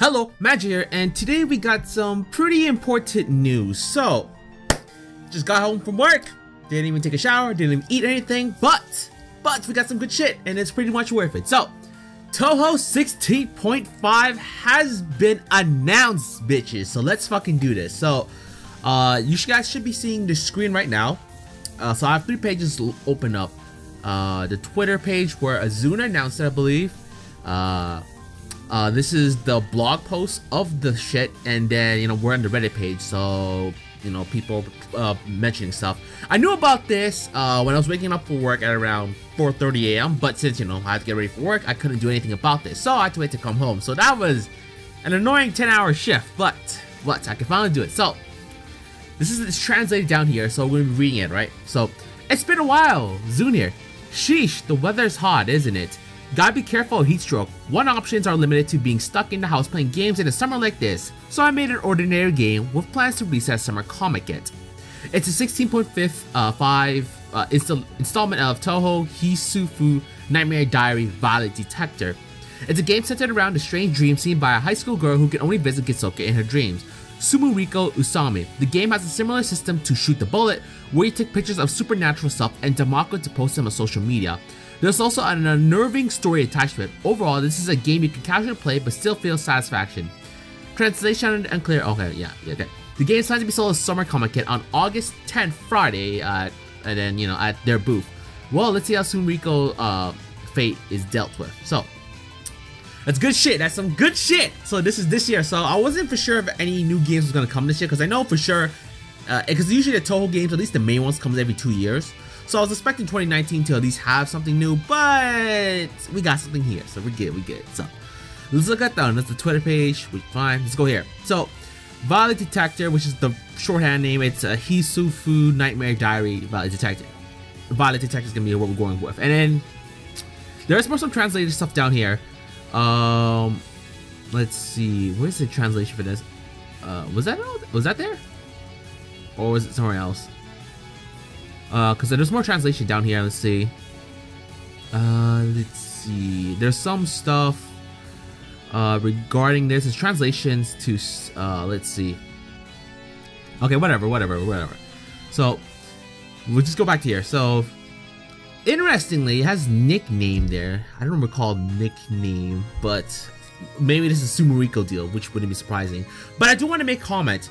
Hello, Magi here, and today we got some pretty important news. So, just got home from work, didn't even take a shower, didn't even eat anything, but we got some good shit, and it's pretty much worth it. So, Touhou 16.5 has been announced, bitches. So let's fucking do this. So, you guys should be seeing the screen right now. So I have 3 pages open up. The Twitter page where Azuna announced it, I believe. This is the blog post of the shit, and then, you know, we're on the Reddit page, so, you know, people mentioning stuff. I knew about this when I was waking up for work at around 4:30 a.m., but since, you know, I had to get ready for work, I couldn't do anything about this, so I had to wait to come home. So that was an annoying 10-hour shift, but I can finally do it. So it's translated down here, so we're gonna be reading it, right? So, it's been a while, Zunir. Sheesh, the weather's hot, isn't it? Gotta be careful of heat stroke. One options are limited to being stuck in the house playing games in a summer like this, so I made an ordinary game with plans to release a summer comic kit. It's a 16.5 installment of Touhou Hifuu Nightmare Diary Violet Detector. It's a game centered around a strange dream seen by a high school girl who can only visit Gisoka in her dreams, Sumuriko Usami. The game has a similar system to Shoot the Bullet, where you take pictures of supernatural stuff and Danmaku to post them on social media. There's also an unnerving story attached to it. Overall, this is a game you can casually play but still feel satisfaction. Translation unclear. Okay, yeah, okay. The game is planned to be sold as summer comic kit on August 10th, Friday, and then, you know, at their booth. Well, let's see how Sumuriko fate is dealt with. So, that's good shit. That's some good shit. So this is this year. So I wasn't for sure if any new games was gonna come this year, because I know for sure, because usually the Touhou games, at least the main ones, comes every 2 years. So I was expecting 2019 to at least have something new, but we got something here, so we're good. So let's look at that. That's the Twitter page. Which fine. Let's go here. So Violet Detector, which is the shorthand name, it's a Hifuu Nightmare Diary Violet Detector. Violet Detector is gonna be what we're going with, and then there's more some translated stuff down here. Let's see. Where's the translation for this? Was that there, or was it somewhere else? Because there's more translation down here. Let's see. Let's see. There's some stuff regarding this. It's translations to let's see. Okay, whatever. So we'll just go back to here. So interestingly, it has nickname there. I don't recall nickname, but maybe this is a Sumuriko deal, which wouldn't be surprising. But I do want to make comment.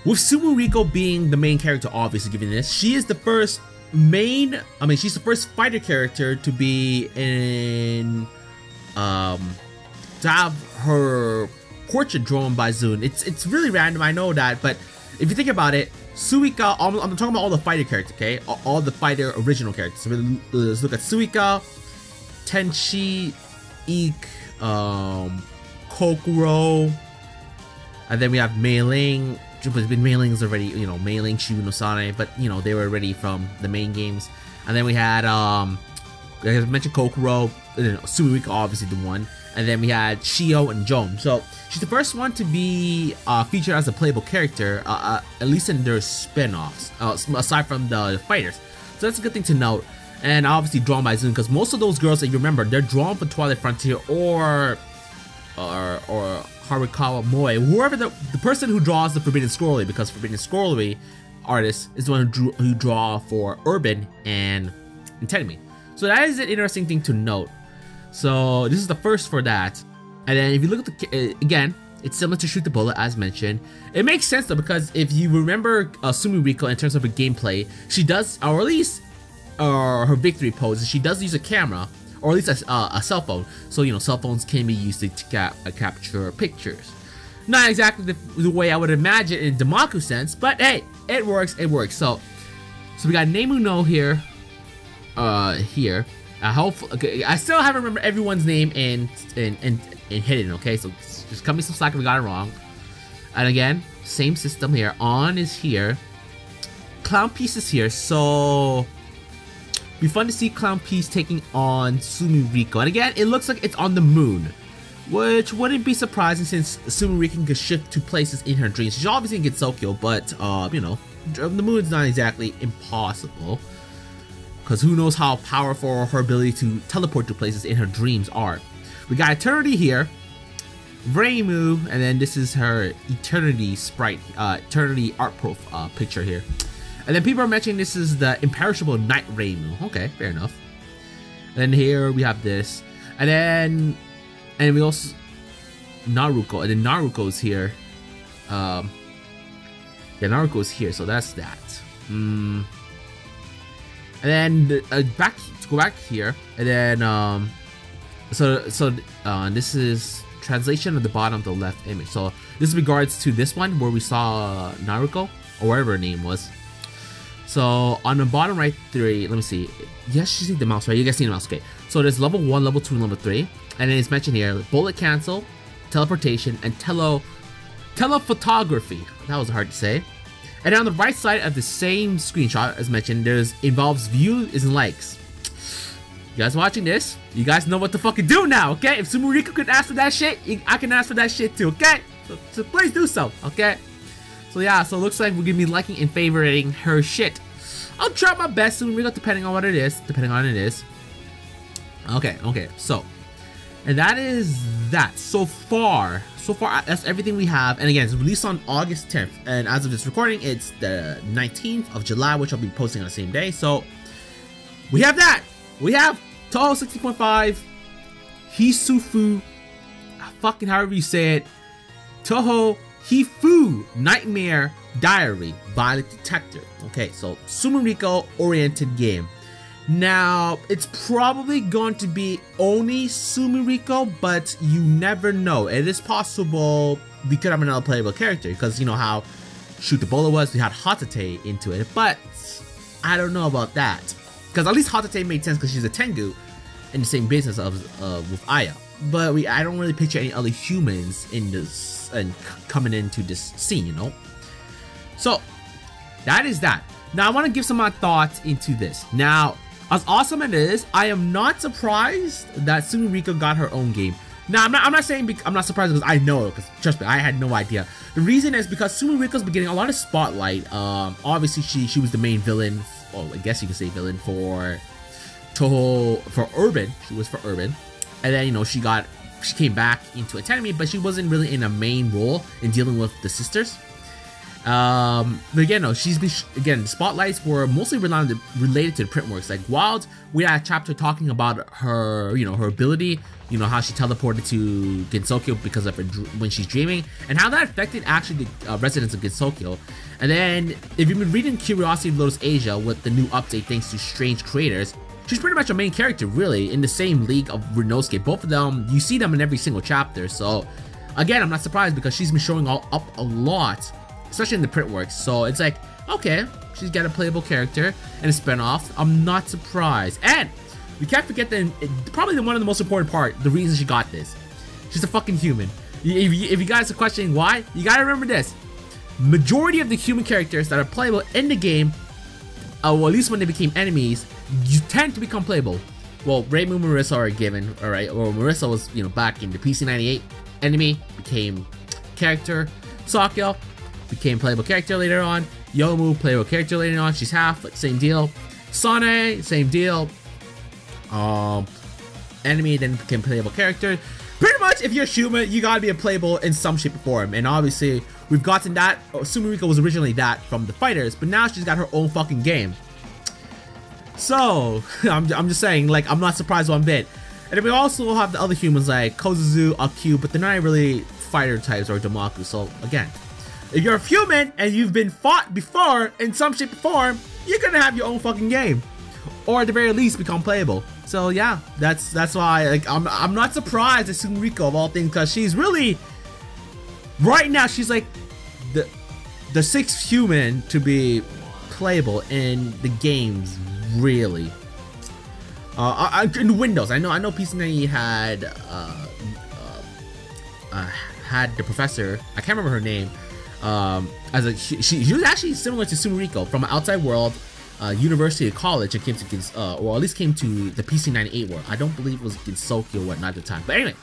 With Sumuriko being the main character, obviously, given this, she is the first she's the first fighter character to be in, to have her portrait drawn by Zun. It's really random, I know that, but if you think about it, Suika, I'm talking about all the fighter characters, okay? All the fighter original characters. So let's look at Suika, Tenchi, Eek, Kokuro, and then we have Mei Ling. But Mei Ling's already, you know, Mei Ling, Shibu no Sane, but, you know, they were already from the main games. And then we had, I mentioned Kokuro, Sumuriko, obviously the one. And then we had Shio and Joan. So she's the first one to be featured as a playable character, at least in their spin-offs, aside from the fighters. So that's a good thing to note. And obviously drawn by Zun, because most of those girls that you remember, they're drawn for Twilight Frontier or Harukawa Moe, whoever the person who draws the Forbidden Scrollery, because Forbidden Scrollery artist is the one who draw for Urban and Tenmi. So that is an interesting thing to note. So this is the first for that. And then if you look at the again, it's similar to Shoot the Bullet, as mentioned. It makes sense though, because if you remember Sumuriko in terms of her gameplay, she does, or at least her victory poses, she does use a camera, or at least a cell phone. So, you know, cell phones can be used to capture pictures. Not exactly the way I would imagine in Danmaku sense, but hey, it works. So we got Nemuno here. Okay, I still haven't remembered everyone's name in hidden. Okay, so just cut me some slack if we got it wrong. And again, same system here. On is here. Clown Piece is here. So be fun to see Clown Piece taking on Sumuriko. And again, it looks like it's on the moon, which wouldn't be surprising since Sumuriko can shift to places in her dreams. She's obviously in Gitsokyo, but you know, the moon's not exactly impossible. because who knows how powerful her ability to teleport to places in her dreams are. We got Eternity here, Reimu, and then this is her Eternity sprite, Eternity art picture here. And then people are mentioning this is the imperishable Night Reimu. Okay, fair enough. And then here we have this, and we also Naruko, and then Naruko's here. Yeah, Naruko's here, so that's that. And then back to go back here, and then this is translation at the bottom of the left image. So this is regards to this one where we saw Naruko or whatever her name was. So on the bottom right 3, let me see. Yes, you see the mouse, right? You guys see the mouse, okay. So there's level 1, level 2, and level 3. And then it's mentioned here, bullet cancel, teleportation, and telephotography. That was hard to say. And on the right side of the same screenshot, as mentioned, there's involves views and likes. You guys watching this, you guys know what to fucking do now, okay? If Sumeriko could ask for that shit, I can ask for that shit too, okay? So please do so, okay? So yeah, so it looks like we're gonna be liking and favoriting her shit. I'll try my best, Sumeriko, depending on what it is. Okay, so. And that is that. So far, that's everything we have. And again, it's released on August 10th. And as of this recording, it's the 19th of July, which I'll be posting on the same day. So we have that. We have Touhou 16.5, Hifuu, fucking however you say it, Touhou Hifuu Nightmare Diary by the Detector. Okay, so Sumeriko oriented game. Now, it's probably going to be only Sumeriko, but you never know. It is possible we could have another playable character, because you know how Shoot the Bola was, we had Hotate into it, but I don't know about that. Because at least Hotate made sense because she's a Tengu in the same business of with Aya. But I don't really picture any other humans in this and coming into this scene, you know? So, that is that. Now, I want to give some of my thoughts into this. Now, as awesome as it is, I am not surprised that Sumeriko got her own game. Now, I'm not saying I'm not surprised because I know, because trust me, I had no idea. The reason is because Sumeriko's been getting a lot of spotlight. Obviously, she was the main villain. Well, I guess you could say villain for Touhou, for Urban. She was for Urban, and then you know she came back into Academy, but she wasn't really in a main role in dealing with the sisters. But again, no, she's been the spotlights were mostly related to the print works. Like Wild, we had a chapter talking about her, you know, her ability, you know, how she teleported to Gensokyo because of her when she's dreaming, and how that affected actually the residents of Gensokyo. And then, if you've been reading Curiosity of Lotus Asia with the new update thanks to Strange Creators, she's pretty much a main character, really, in the same league of Renosuke. Both of them, you see them in every single chapter. So, again, I'm not surprised because she's been showing up a lot, especially in the print works. So it's like, okay, she's got a playable character and a spinoff. I'm not surprised. And we can't forget that probably one of the most important part, the reason she got this. She's a fucking human. If you guys are questioning why, you gotta remember this. Majority of the human characters that are playable in the game, or at least when they became enemies, you tend to become playable. Well, Reimu and Marissa are a given, alright? Or Marissa was, you know, back in the PC98 enemy, became character. Sakyo became playable character later on. Yomu, playable character later on. She's half, but same deal. Sane, same deal. Enemy then became playable character. Pretty much, if you're Shuma, you gotta be a playable in some shape or form. And obviously, we've gotten that. Sumeriko was originally that from the fighters, but now she's got her own fucking game. So, I'm just saying, like, I'm not surprised one bit. And then we also have the other humans like Kozuzu, Aku, but they're not really fighter types or Danmaku. So, again, if you're a human and you've been fought before in some shape or form, you're gonna have your own fucking game. Or at the very least, become playable. So yeah, that's why, like, I'm not surprised at Sumeriko of all things, because she's really, right now, she's like the sixth human to be playable in the games, really. In Windows, I know PC90 had the professor, I can't remember her name, she was actually similar to Sumeriko from an outside world, university or college, and came to or at least came to the PC98 world. I don't believe it was Gensokyo or whatnot at the time, but anyway.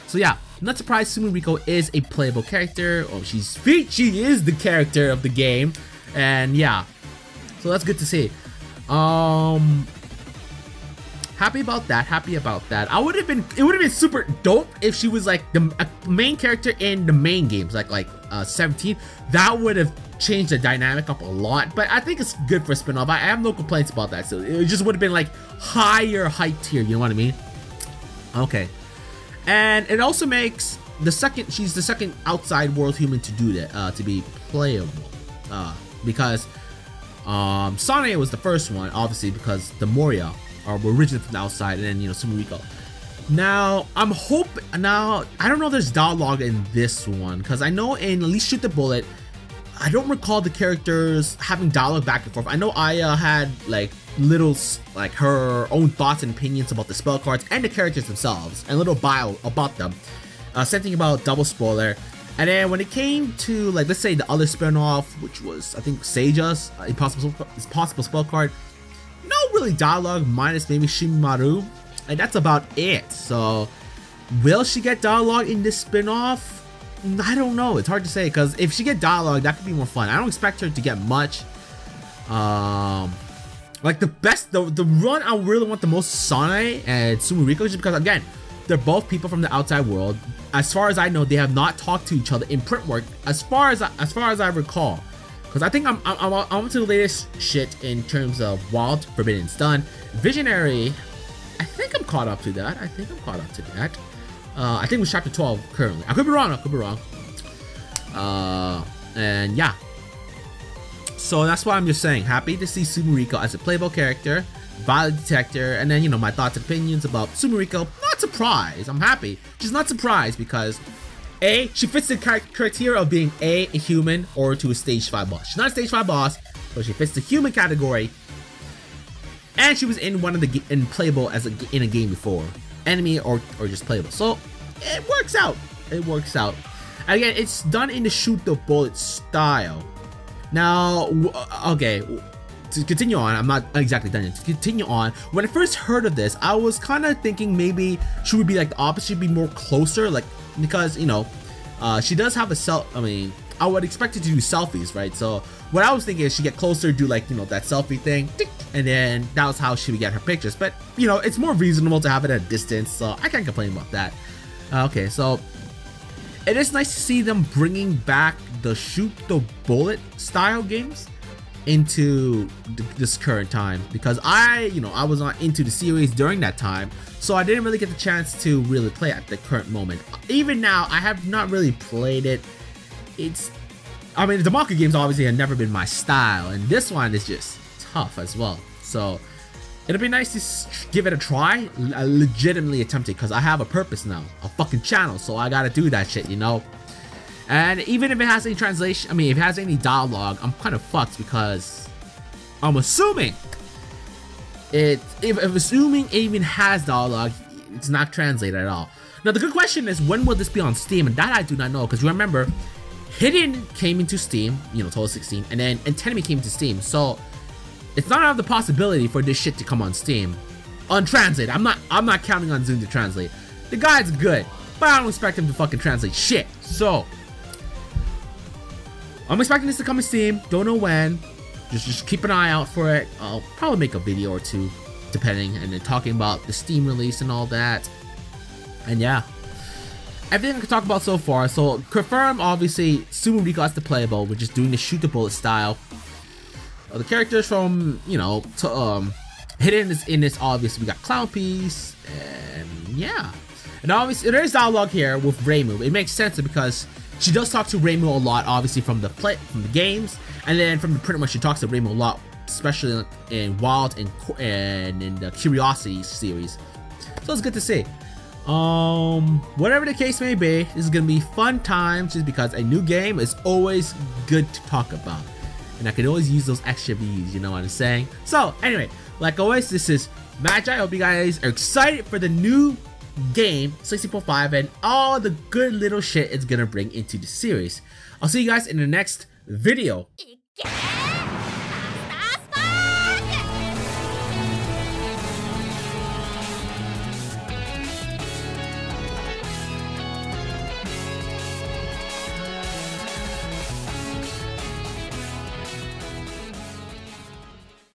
So yeah, not surprised Sumeriko is a playable character. Oh, she is the character of the game, and yeah, so that's good to see. happy about that. Happy about that. It would have been super dope if she was like the main character in the main games, like 17. That would have changed the dynamic up a lot. But I think it's good for a spin-off. I have no complaints about that. So it just would have been like higher height tier. You know what I mean? Okay. And it also makes she's the second outside world human to do that, to be playable, because Sane was the first one, obviously, because the Moria are originally from the outside, and then, you know, Sumuriko. Now I don't know if there's dialogue in this one, because I know in at least Shoot the Bullet, I don't recall the characters having dialogue back and forth. I know Aya had like little, like, her own thoughts and opinions about the spell cards and the characters themselves, and a little bio about them. Same thing about Double Spoiler. And then when it came to, like, let's say the other spin-off, which was, I think, Seija's impossible spell card, no really dialogue minus maybe Shimimaru, and that's about it. So will she get dialogue in this spin-off? I don't know. It's hard to say, because if she get dialogue, that could be more fun. I don't expect her to get much. Like the run I really want the most, Sane and Sumuriko, just because, again, they're both people from the outside world. As far as I know, they have not talked to each other in print work, as far as I recall. Because I think I'm to the latest shit in terms of Wild, Forbidden, Stun, Visionary. I think I'm caught up to that. I think it was chapter 12 currently. I could be wrong. And yeah. So that's why I'm just saying, happy to see Sumuriko as a playable character, Violet Detector, and then, you know, my thoughts and opinions about Sumuriko. Not surprised. I'm happy. Just not surprised because A, she fits the criteria of being a human or to a stage 5 boss. She's not a stage 5 boss, but she fits the human category. And she was in one of the playable in a game before, enemy or just playable. So it works out. And again, it's done in the Shoot the Bullet style. Now, okay, to continue on, I'm not exactly done yet. To continue on, when I first heard of this, I was kind of thinking maybe she would be like the opposite, she'd be more closer, like, because, you know, she does have I would expect her to do selfies, right? So what I was thinking is she get closer, do, like, you know, that selfie thing, and then that was how she would get her pictures. But, you know, it's more reasonable to have it at a distance, so I can't complain about that. Okay, so it is nice to see them bringing back the Shoot the Bullet style games into this current time, because I was not into the series during that time, so I didn't really get the chance to really play at the current moment. Even now, I have not really played it. The Danmaku games obviously have never been my style, and this one is just tough as well. So it'll be nice to give it a try. I legitimately attempt it because I have a purpose now, a fucking channel, so I gotta do that shit, you know. And even if it has any translation, if it has any dialogue, I'm kind of fucked, because I'm assuming assuming it even has dialogue, it's not translated at all. Now the good question is, when will this be on Steam? And that I do not know, because remember, Hidden came into Steam, you know, Touhou 16, and then Antennemy came to Steam, so it's not out of the possibility for this shit to come on Steam untranslated. I'm not counting on Zoom to translate. The guy's good, but I don't expect him to fucking translate shit. So I'm expecting this to come to Steam. Don't know when. Just keep an eye out for it. I'll probably make a video or two, depending, and then talking about the Steam release and all that. And yeah, everything I can talk about so far. So confirm, obviously, Sumuriko as the playable. We're just doing the Shoot the Bullet style. The characters from, you know, Hidden is in this. Obviously, we got Clown Piece, and yeah, and obviously there is dialogue here with Reimu. It makes sense because she does talk to Reimu a lot, obviously from the games, and then from the print where she talks to Reimu a lot, especially in Wild and in the Curiosity series. So it's good to see. Whatever the case may be, this is gonna be fun times, just because a new game is always good to talk about, and I can always use those extra views. You know what I'm saying? So anyway, like always, this is Magi. I hope you guys are excited for the new game 16.5 and all the good little shit it's gonna bring into the series. I'll see you guys in the next video.